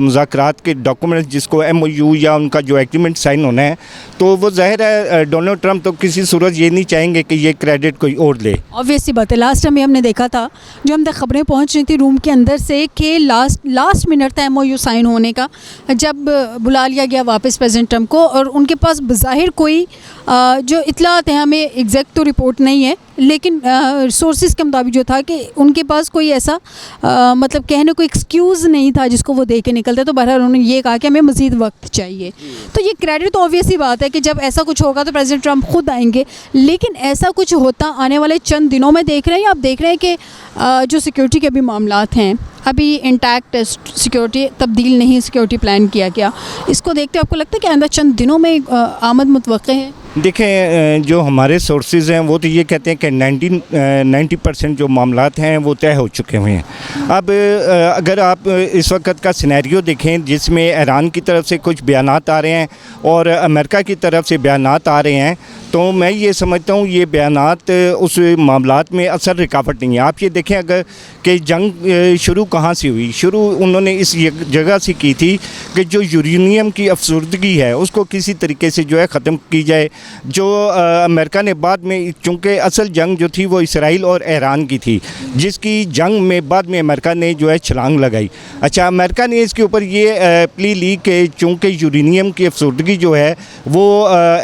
मुज़ाकरात के डॉक्यूमेंट्स, जिसको MOU या उनका जो एग्रीमेंट साइन होना है, तो वो ज़ाहिर है डोनाल्ड ट्रंप तो किसी सूरत ये नहीं चाहेंगे कि ये क्रेडिट कोई और ले। ऑब्वियसली बात है, लास्ट टाइम हमने देखा था, जो हम तक खबरें पहुंच रही थी रूम के अंदर से कि लास्ट मिनट था MOU साइन होने का, जब बुला लिया गया वापस प्रेसिडेंट ट्रंप को, और उनके पास बज़ाहिर कोई जो इतलात है, हमें एग्जैक्ट तो रिपोर्ट नहीं है, लेकिन सोर्सेज के मुताबिक जो था कि उनके पास कोई ऐसा मतलब कहने को एक्सक्यूज़ नहीं था जिसको वो दे के निकलते। तो बहरहाल उन्होंने ये कहा कि हमें मज़ीद वक्त चाहिए। तो ये क्रेडिट तो ऑब्वियसली बात है कि जब ऐसा कुछ होगा तो प्रेसिडेंट ट्रंप खुद आएंगे, लेकिन ऐसा कुछ होता आने वाले चंद दिनों में देख रहे हैं, आप देख रहे हैं कि जो सिक्योरिटी के अभी मामलात हैं, अभी इंटैक्ट सिक्योरिटी, तब्दील नहीं सिक्योरिटी प्लान किया गया, इसको देखते आपको लगता है कि आइंदा चंद दिनों में आमद मुतवक्के है? देखें, जो हमारे सोर्सेज हैं वो तो ये कहते हैं कि 90% जो मामलात हैं वो तय हो चुके हुए हैं। अब अगर आप इस वक्त का सिनेरियो देखें जिसमें ईरान की तरफ से कुछ बयानात आ रहे हैं और अमेरिका की तरफ से बयानात आ रहे हैं, तो मैं ये समझता हूँ ये बयानात उस मामलात में असर रुकावट नहीं है। आप ये देखें अगर कि जंग शुरू कहाँ से हुई, शुरू उन्होंने इस जगह से की थी कि जो यूरेनियम की अफसरदगी है उसको किसी तरीके से जो है ख़त्म की जाए। जो अमेरिका ने बाद में, चूँकि असल जंग जो थी वो इसराइल और ईरान की थी, जिसकी जंग में बाद में अमेरिका ने जो है छलांग लगाई। अच्छा, अमेरिका ने इसके ऊपर ये प्ली ली कि चूँकि यूरेनियम की अफसरदगी जो है वो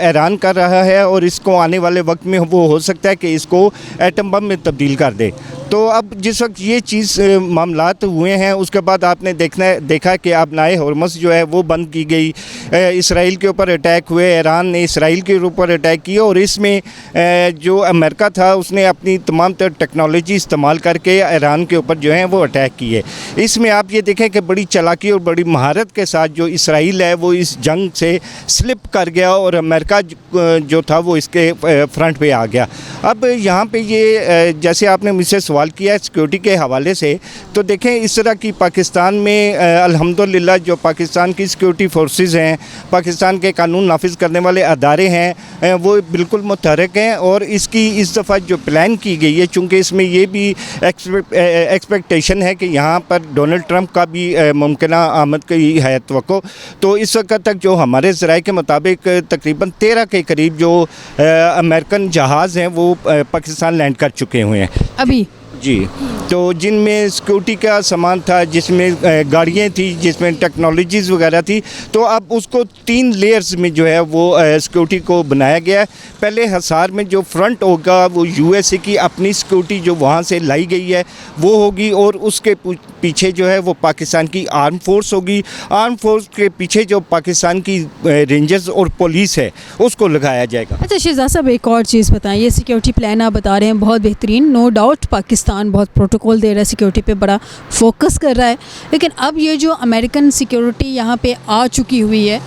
ईरान कर रहा है और इसको आने वाले वक्त में वो हो सकता है कि इसको एटम बम में तब्दील कर दे। तो अब जिस वक्त ये चीज़ मामलात हुए हैं, उसके बाद आपने देखा कि आबनाए हॉर्मज़ जो है वो बंद की गई, इसराइल के ऊपर अटैक हुए, ईरान ने इसराइल के ऊपर अटैक किया, और इसमें जो अमेरिका था उसने अपनी तमाम तर टेक्नोलॉजी इस्तेमाल करके ईरान के ऊपर जो है वो अटैक किए। इसमें आप ये देखें कि बड़ी चालाकी और बड़ी महारत के साथ जो इसराइल है वो इस जंग से स्लिप कर गया और अमेरिका जो था वो इसके फ्रंट पे आ गया। अब यहाँ पे ये जैसे आपने मुझसे सवाल किया है सिक्योरिटी के हवाले से, तो देखें इस तरह की पाकिस्तान में अल्हम्दुलिल्लाह जो पाकिस्तान की सिक्योरिटी फोर्सेस हैं, पाकिस्तान के कानून नाफिज करने वाले अदारे हैं, वो बिल्कुल मुतहरक हैं। और इसकी इस दफ़ा जो प्लान की गई है, चूँकि इसमें ये भी एक्सपेक्टेशन है कि यहाँ पर डोनाल्ड ट्रंप का भी मुमकिना आमद की है तवक्को, तो इस वक्त तक जो हमारे ज़राए के मुताबिक तकरीबन 13 के करीब जो अमेरिकन जहाज़ हैं वो पाकिस्तान लैंड कर चुके हुए हैं अभी। जी, तो जिनमें सिक्योरिटी का सामान था, जिसमें गाड़ियाँ थी, जिसमें टेक्नोलॉजीज़ वगैरह थी, तो अब उसको 3 लेयर्स में जो है वो सिक्योरिटी को बनाया गया है। पहले हिसार में जो फ्रंट होगा वो यूएसए की अपनी सिक्योरिटी जो वहाँ से लाई गई है वो होगी, और उसके पीछे जो है वो पाकिस्तान की आर्म फोर्स होगी। आर्म फोर्स के पीछे जो पाकिस्तान की रेंजर्स और पुलिस है उसको लगाया जाएगा। अच्छा शहजाद साहब, एक और चीज़ बताएं, ये सिक्योरिटी प्लान आप बता रहे हैं बहुत बेहतरीन, नो डाउट पाकिस्तान बहुत प्रोटोकॉल दे रहा है, सिक्योरिटी पे बड़ा फोकस कर रहा है, लेकिन अब ये जो अमेरिकन सिक्योरिटी यहाँ पे आ चुकी हुई है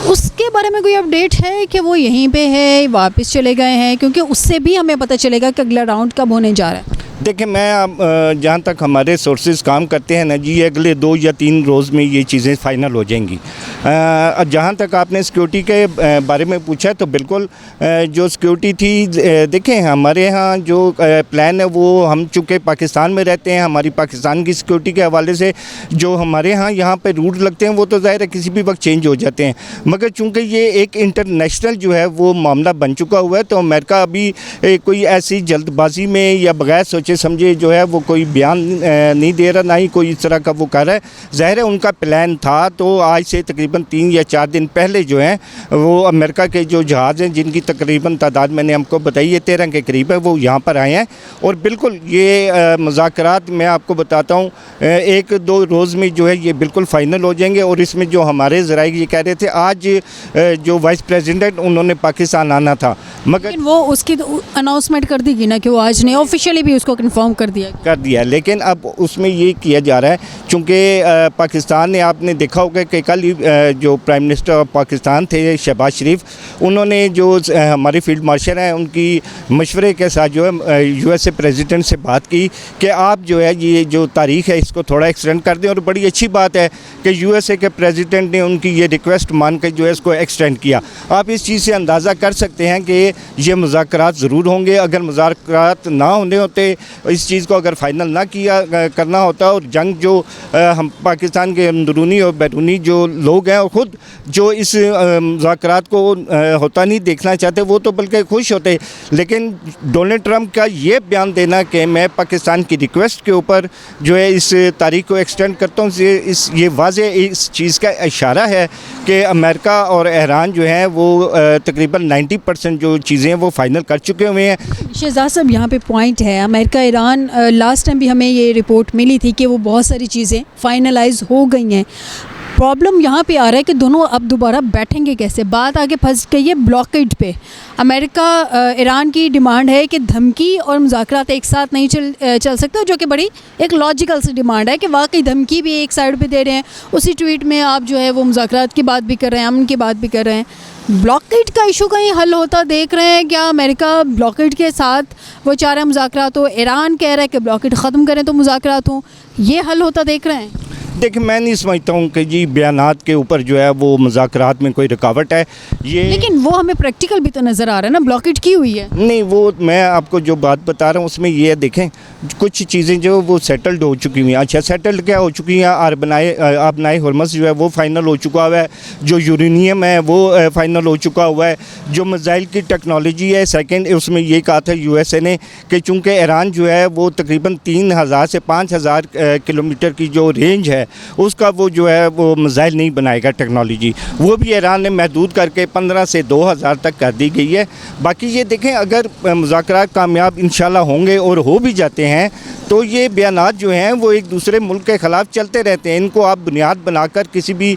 उसके बारे में कोई अपडेट है कि वो यहीं पे है, वापस चले गए हैं? क्योंकि उससे भी हमें पता चलेगा कि अगला राउंड कब होने जा रहा है। देखिए, मैं जहाँ तक हमारे सोर्सेज काम करते हैं ना जी, ये अगले 2 या 3 रोज़ में ये चीज़ें फ़ाइनल हो जाएंगी। जहाँ तक आपने सिक्योरिटी के बारे में पूछा, तो बिल्कुल जो सिक्योरिटी थी, देखें हमारे यहाँ जो प्लान है वो, हम चूँकि पाकिस्तान में रहते हैं, हमारी पाकिस्तान की सिक्योरिटी के हवाले से जो हमारे यहाँ पे रूल लगते हैं वो तो ज़ाहिर है किसी भी वक्त चेंज हो जाते हैं, मगर चूँकि ये एक इंटरनेशनल जो है वो मामला बन चुका हुआ है, तो अमेरिका अभी कोई ऐसी जल्दबाजी में या बगैर सोचे समझे जो है वो कोई बयान नहीं दे रहा, ना ही कोई इस तरह का वो कर रहा है। ज़ाहिर है उनका प्लान था, तो आज से तकरीबन 3 या 4 दिन पहले जो है वो अमेरिका के जो जहाज़ हैं, जिनकी तकरीबन तादाद मैंने हमको बताई है 13 के करीब है, वो यहाँ पर आए हैं। और बिल्कुल ये मुज़ाकरात मैं आपको बताता हूँ 1-2 रोज़ में जो है ये बिल्कुल फ़ाइनल हो जाएंगे। और इसमें जो हमारे ज़राए ये कह रहे थे, आज जो वाइस प्रेसिडेंट उन्होंने पाकिस्तान आना था, मगर वो उसकी अनाउंसमेंट कर दी गई ना कि वो आज नहीं, ऑफिशियली भी उसको कंफर्म कर दिया। लेकिन अब उसमें ये किया जा रहा है, चूँकि पाकिस्तान ने, आपने देखा होगा कि कल जो प्राइम मिनिस्टर ऑफ पाकिस्तान थे शहबाज शरीफ, उन्होंने जो हमारे फील्ड मार्शल हैं उनकी मशवरे के साथ जो है यूएसए प्रेसिडेंट से बात की कि आप जो है ये जो तारीख़ है इसको थोड़ा एक्सटेंड कर दें। और बड़ी अच्छी बात है कि यूएसए के प्रेसिडेंट ने उनकी ये रिक्वेस्ट मान कर जो है इसको एक्सटेंड किया। आप इस चीज़ से अंदाज़ा कर सकते हैं कि ये मुज़ाकरात ज़रूर होंगे। अगर मुज़ाकरात ना होने होते, इस चीज़ को अगर फ़ाइनल ना किया करना होता, और जंग जो हम पाकिस्तान के अंदरूनी और बैरूनी जो लोग हैं और ख़ुद जो इस मुज़ाकरात को होता नहीं देखना चाहते, वो तो बल्कि खुश होते। लेकिन डोनाल्ड ट्रंप का ये बयान देना कि मैं पाकिस्तान की रिक्वेस्ट के ऊपर जो है इस तारीख को एक्सटेंड करता हूँ, ये वाज़ेह इस चीज़ का इशारा है कि अमेरिका और ईरान जो है वो तकरीबन 90% जो चीज़ें हैं वो फ़ाइनल कर चुके हुए हैं। शहजाद साहब, यहाँ पे पॉइंट है, अमेरिका ईरान, लास्ट टाइम भी हमें ये रिपोर्ट मिली थी कि वो बहुत सारी चीज़ें फाइनलाइज हो गई हैं। प्रॉब्लम यहाँ पे आ रहा है कि दोनों अब दोबारा बैठेंगे कैसे। बात आगे फंस गई है ब्लॉकेड पे। अमेरिका ईरान की डिमांड है कि धमकी और मुज़ाकरात एक साथ नहीं चल सकता, जो कि बड़ी एक लॉजिकल सी डिमांड है कि वाकई धमकी भी एक साइड पे दे रहे हैं, उसी ट्वीट में आप जो है वो मुज़ाकरात की बात भी कर रहे हैं, अमन की बात भी कर रहे हैं। ब्लॉकेड का इशू कहीं हल होता देख रहे हैं क्या? अमेरिका ब्लॉकेड के साथ वो चाह रहा है मुज़ाकरात हो, ईरान कह रहा है कि ब्लॉकेड ख़त्म करें तो मुज़ाकरात हो, ये हल होता देख रहे हैं? देखिए, मैं नहीं समझता हूँ कि जी बयानात के ऊपर जो है वो मुज़ाकरात में कोई रुकावट है। ये लेकिन वो हमें प्रैक्टिकल भी तो नज़र आ रहा है ना, ब्लॉकेड की हुई है। नहीं, वो मैं आपको जो बात बता रहा हूँ उसमें ये है, देखें कुछ चीज़ें जो वो सेटल्ड हो चुकी हुई हैं। अच्छा, सेटल्ड क्या हो चुकी हैं? आबनाए हरमस जो है वो फ़ाइनल हो चुका हुआ है, जो यूरेनियम है वो फ़ाइनल हो चुका हुआ है, जो मिसाइल की टेक्नोलॉजी है सेकंड, उसमें ये कहा था यूएसए ने कि चूँकि ईरान जो है वो तकरीबन 3000 से 5000 किलोमीटर की जो रेंज है उसका वो जो है वो मिसाइल नहीं बनाएगा टेक्नोलॉजी, वो भी ईरान ने महदूद करके 15 से 2000 तक कर दी गई है। बाकी ये देखें, अगर मुज़ाकरात कामयाब इंशाल्लाह होंगे और हो भी जाते हैं तो ये बयानात जो हैं वो एक दूसरे मुल्क के ख़िलाफ़ चलते रहते हैं। इनको आप बुनियाद बनाकर किसी भी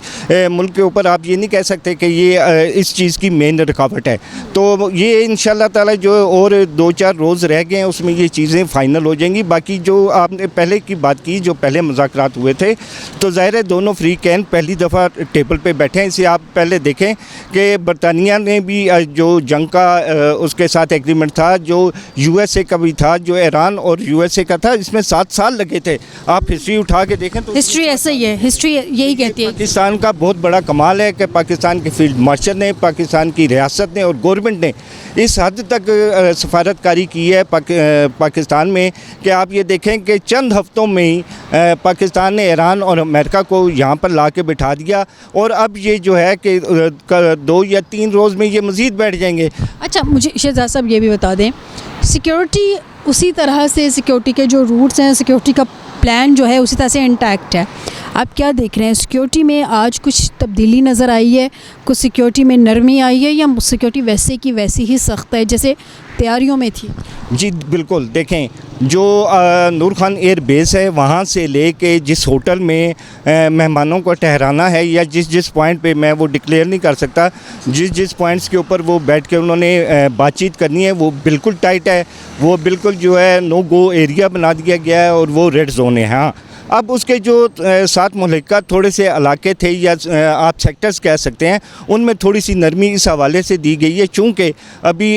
मुल्क के ऊपर आप ये नहीं कह सकते कि ये इस चीज़ की मेन रुकावट है। तो ये इंशाल्लाह ताला जो और 2-4 रोज़ रह गए हैं उसमें ये चीज़ें फ़ाइनल हो जाएंगी। बाकी जो आपने पहले की बात की, जो पहले मुज़ाकरात हुए थे, तो ज़ाहिर है दोनों फ्री कैंप पहली दफ़ा टेबल पे बैठे हैं। इसे आप पहले देखें कि बरतानिया ने भी जो जंग का उसके साथ एग्रीमेंट था, जो यूएसए का भी था, जो ईरान और यूएसए का था, इसमें 7 साल लगे थे। आप हिस्ट्री उठा के देखें तो हिस्ट्री ऐसा ही है, हिस्ट्री यही कहती है। पाकिस्तान का बहुत बड़ा कमाल है कि पाकिस्तान के फील्ड मार्शल ने, पाकिस्तान की रियासत ने और गवर्नमेंट ने इस हद तक सफारतकारी की है पाकिस्तान में कि आप ये देखें कि चंद हफ्तों में ही पाकिस्तान ने ईरान और अमेरिका को यहाँ पर ला के बिठा दिया। और अब ये जो है कि 2 या 3 रोज़ में ये मज़ीद बैठ जाएंगे। अच्छा, मुझे शहजाद साहब ये भी बता दें, सिक्योरिटी उसी तरह से सिक्योरिटी के जो रूट्स हैं, सिक्योरिटी का प्लान जो है उसी तरह से इंटैक्ट है। आप क्या देख रहे हैं, सिक्योरिटी में आज कुछ तब्दीली नज़र आई है, कुछ सिक्योरिटी में नरमी आई है, या सिक्योरिटी वैसे की वैसी ही सख्त है जैसे तैयारियों में थी? जी बिल्कुल, देखें जो नूर खान एयर बेस है वहाँ से लेके जिस होटल में मेहमानों को ठहराना है, या जिस पॉइंट पे मैं वो डिक्लेयर नहीं कर सकता, जिस पॉइंट्स के ऊपर वो बैठ के उन्होंने बातचीत करनी है वो बिल्कुल टाइट है, वो बिल्कुल जो है नो गो एरिया बना दिया गया है और वो रेड जोन है। हाँ, अब उसके जो 7 मुल्का थोड़े से इलाके थे, या आप सेक्टर्स कह सकते हैं, उनमें थोड़ी सी नरमी इस हवाले से दी गई है, चूँकि अभी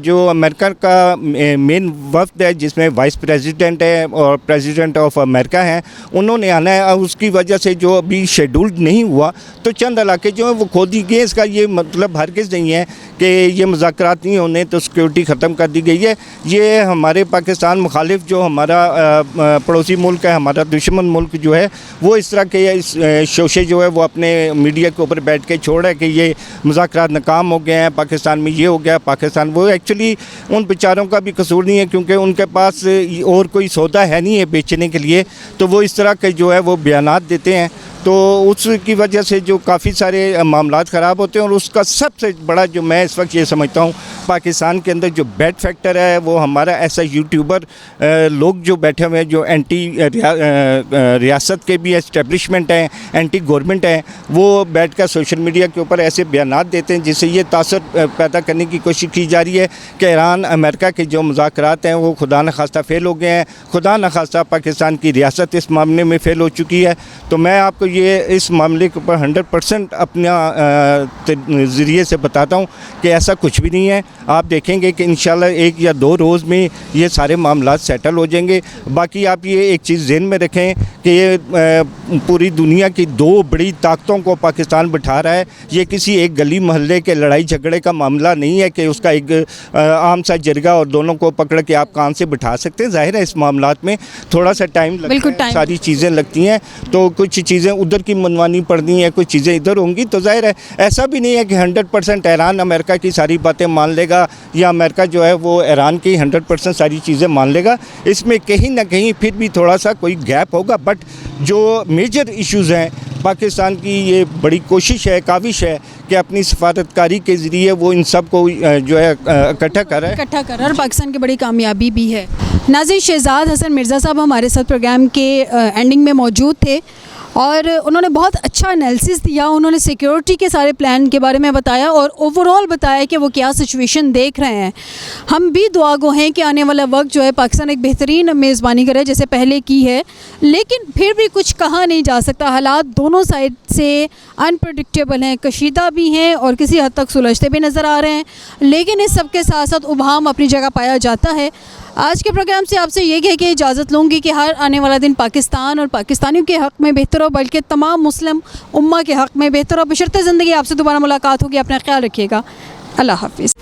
जो अमेरिका का मेन वफ्द है जिसमें वाइस प्रेसिडेंट है और प्रेसिडेंट ऑफ अमेरिका हैं, उन्होंने आना है। उसकी वजह से जो अभी शेड्यूल्ड नहीं हुआ तो चंद इलाके जो हैं वो खोल दिए गए। इसका ये मतलब हरगिज़ नहीं है कि ये मुज़ाकरात नहीं होने तो सिक्योरिटी ख़त्म कर दी गई है। ये हमारे पाकिस्तान मुखालिफ जो हमारा पड़ोसी मुल्क है, हमारा दुश्मन मुल्क जो है, वो इस तरह के इस शोशे जो है वो अपने मीडिया के ऊपर बैठ के छोड़ रहा है कि ये मुज़ाकरात नाकाम हो गए हैं, पाकिस्तान में ये हो गया, पाकिस्तान वो। एक्चुअली उन बेचारों का भी कसूर नहीं है, क्योंकि उनके पास और कोई सौदा है नहीं है बेचने के लिए, तो वो इस तरह के जो है वो बयानात देते हैं, तो उसकी वजह से जो काफ़ी सारे मामलात ख़राब होते हैं। और उसका सबसे बड़ा जो मैं इस वक्त ये समझता हूँ, पाकिस्तान के अंदर जो बैड फैक्टर है वो हमारा ऐसा यूट्यूबर लोग जो बैठे हुए हैं, जो एंटी रियासत के भी एस्टेब्लिशमेंट हैं, एंटी गवर्नमेंट हैं, वो बैठकर सोशल मीडिया के ऊपर ऐसे बयानात देते हैं जिससे ये तासर पैदा करने की कोशिश की जा रही है कि ईरान अमेरिका के जो मुज़ाकरात हैं वो खुदा न खास्ता फ़ेल हो गए हैं, खुदा न खास्ता पाकिस्तान की रियासत इस मामले में फ़ेल हो चुकी है। तो मैं आपको ये इस मामले के ऊपर 100% अपना ज़रिए से बताता हूँ कि ऐसा कुछ भी नहीं है। आप देखेंगे कि इंशाल्लाह 1 या 2 रोज़ में ये सारे मामला सेटल हो जाएंगे। बाकी आप ये एक चीज़ ज़हन में रखें कि ये पूरी दुनिया की 2 बड़ी ताकतों को पाकिस्तान बिठा रहा है। ये किसी एक गली मोहल्ले के लड़ाई झगड़े का मामला नहीं है कि उसका एक आम सा जरगा और दोनों को पकड़ के आप कान से बिठा सकते हैं। ज़ाहिर है इस मामलात में थोड़ा सा टाइम लगता है, सारी चीज़ें लगती हैं, तो कुछ चीज़ें उधर की मनवानी पड़नी है, कुछ चीज़ें इधर होंगी। तो ज़ाहिर है ऐसा भी नहीं है कि 100% ईरान अमेरिका की सारी बातें मान लेगा, या अमेरिका जो है वो ईरान की 100% सारी चीज़ें मान लेगा। इसमें कहीं ना कहीं फिर भी थोड़ा सा कोई गैप होगा। बट जो मेजर इश्यूज़ हैं, पाकिस्तान की ये बड़ी कोशिश है, काविश है कि अपनी सफारतकारी के ज़रिए वो इन सब को जो है इकट्ठा कर रहा है और पाकिस्तान की बड़ी कामयाबी भी है। नाज़रीन, शहजाद हसन मिर्ज़ा साहब हमारे साथ प्रोग्राम के एंडिंग में मौजूद थे और उन्होंने बहुत अच्छा एनालिसिस दिया। उन्होंने सिक्योरिटी के सारे प्लान के बारे में बताया और ओवरऑल बताया कि वो क्या सिचुएशन देख रहे हैं। हम भी दुआगो हैं कि आने वाला वक्त जो है पाकिस्तान एक बेहतरीन मेज़बानी करे जैसे पहले की है, लेकिन फिर भी कुछ कहा नहीं जा सकता। हालात दोनों साइड से अनप्रडिक्टेबल हैं, कशीदा भी हैं और किसी हद तक सुलझते भी नज़र आ रहे हैं, लेकिन इस सब के साथ साथ उभाम अपनी जगह पाया जाता है। आज के प्रोग्राम से आपसे ये कह के इजाज़त लूँगी कि हर आने वाला दिन पाकिस्तान और पाकिस्तानियों के हक़ में बेहतर हो, बल्कि तमाम मुस्लिम उम्मा के हक़ में बेहतर हो। बशर्ते ज़िंदगी आपसे दोबारा मुलाकात होगी। अपना ख्याल रखिएगा। अल्लाह हाफ़िज़।